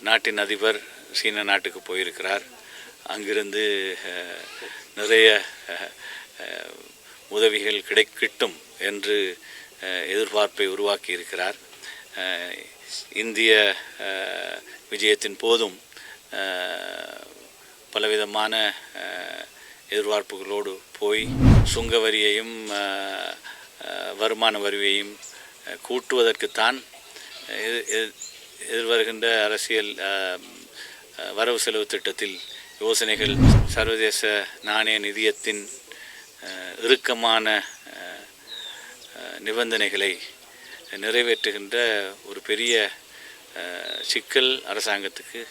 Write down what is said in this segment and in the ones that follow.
நாட்டின் அதிபர் சீன நாட்டுக்கு போயிருக்கிறார். அங்கிருந்து நிறைய உதவிகள் கிட்டும் என்று எதிர்பார்ப்பை உருவாக்கி இருக்கிறார். இந்திய விஜயத்தின் போதும் பலவிதமான எதிர்பார்ப்புகளோடு போய் சுங்க வரியையும் வருமான வரியையும் கூட்டுவதற்குத்தான் எதிர்வருகின்ற அரசியல் வரவு செலவு திட்டத்தில் யோசனைகள் சர்வதேச நாணய நிதியத்தின் இறுக்கமான நிபந்தனைகளை நிறைவேற்றுகின்ற ஒரு பெரிய சிக்கல் அரசாங்கத்துக்கு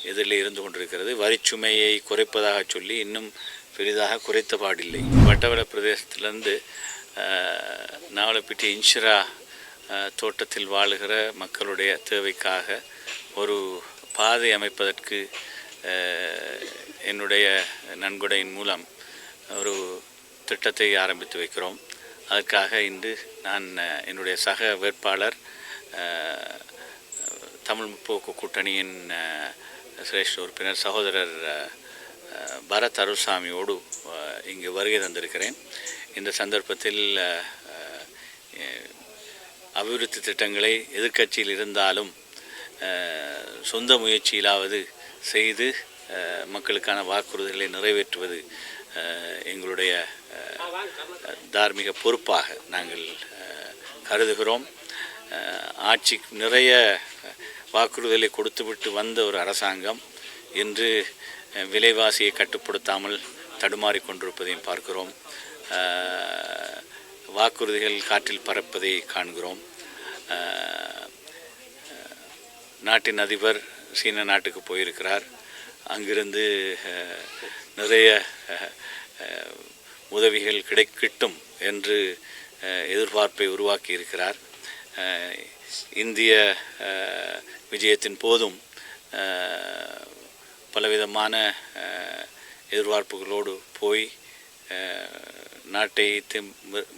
எதிரில் இருந்து கொண்டிருக்கிறது. வரிச்சுமையை குறைப்பதாக சொல்லி இன்னும் பெரிதாக குறைத்த பாடில்லை. வட்டவள பிரதேசத்திலிருந்து நாவலப்பிட்டி இன்ஷிரா தோட்டத்தில் வாழுகிற மக்களுடைய தேவைக்காக ஒரு பாதை அமைப்பதற்கு என்னுடைய நன்கொடையின் மூலம் ஒரு திட்டத்தை ஆரம்பித்து வைக்கிறோம். அதற்காக இன்று நான் என்னுடைய சக வேட்பாளர் தமிழ் முற்போக்கு கூட்டணியின் சிரேஷ்ட உறுப்பினர் சகோதரர் பரத் அருள்சாமியோடு இங்கு வருகை தந்திருக்கிறேன். இந்த சந்தர்ப்பத்தில் அபிவிருத்தி திட்டங்களை எதிர்க்கட்சியில் இருந்தாலும் சொந்த முயற்சியிலாவது செய்து மக்களுக்கான வாக்குறுதிகளை நிறைவேற்றுவது எங்களுடைய தார்மீக பொறுப்பாக நாங்கள் கருதுகிறோம். ஆட்சி நிறைய வாக்குறுதிகளை கொடுத்துவிட்டு வந்த ஒரு அரசாங்கம் இன்று விலைவாசியை கட்டுப்படுத்தாமல் தடுமாறிக்கொண்டிருப்பதையும் பார்க்கிறோம். வாக்குறுதிகள் காற்றில் பறப்பதை காண்கிறோம். நாட்டின் அதிபர் சீன நாட்டுக்கு போயிருக்கிறார். அங்கிருந்து நிறைய உதவிகள் கிட்டும் என்று எதிர்பார்ப்பை உருவாக்கி இருக்கிறார். இந்திய விஜயத்தின் போதும் பலவிதமான எதிர்பார்ப்புகளோடு போய் நாட்டை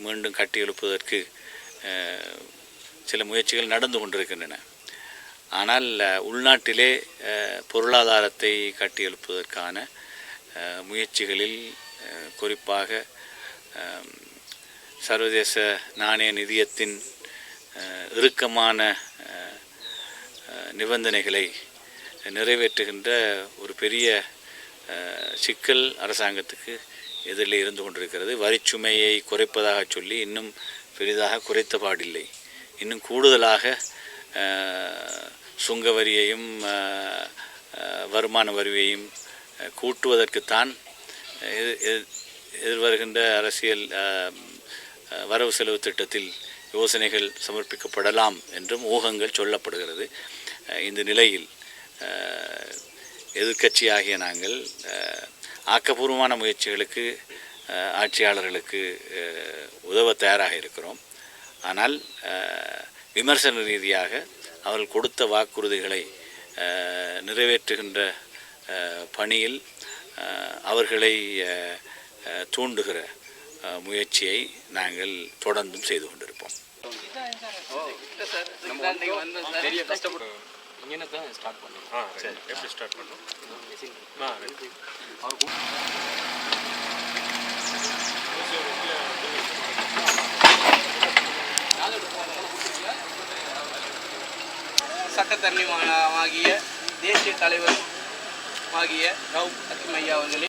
மீண்டும் கட்டியெழுப்பதற்கு சில முயற்சிகள் நடந்து கொண்டிருக்கின்றன. ஆனால் உள்நாட்டிலே பொருளாதாரத்தை கட்டியெழுப்பதற்கான முயற்சிகளில் குறிப்பாக சர்வதேச நாணய நிதியத்தின் இறுக்கமான நிபந்தனைகளை நிறைவேற்றுகின்ற ஒரு பெரிய சிக்கல் அரசாங்கத்துக்கு எதிரில் இருந்து கொண்டிருக்கிறது. வரிச்சுமையை குறைப்பதாக சொல்லி இன்னும் பெரிதாக குறைத்த பாடில்லை. இன்னும் கூடுதலாக சுங்க வரியையும் வருமான வரியையும் கூட்டுவதற்குத்தான் எதிர்வருகின்ற அரசியல் வரவு செலவு திட்டத்தில் யோசனைகள் சமர்ப்பிக்கப்படலாம் என்றும் ஊகங்கள் சொல்லப்படுகிறது. இந்த நிலையில் எதிர்க்கட்சியாகிய நாங்கள் ஆக்கப்பூர்வமான முயற்சிகளுக்கு ஆட்சியாளர்களுக்கு உதவ தயாராக இருக்கிறோம். ஆனால் விமர்சன ரீதியாக அவர்கள் கொடுத்த வாக்குறுதிகளை நிறைவேற்றுகின்ற பணியில் அவர்களை தூண்டுகிற முயற்சியை நாங்கள் தொடர்ந்தும் செய்து கொண்டிருப்போம். சட்டத்தரணி ஆகிய தேசிய தலைவர் ஆகிய ரவுப் ஹக்கீம் ஐயா அவர்களே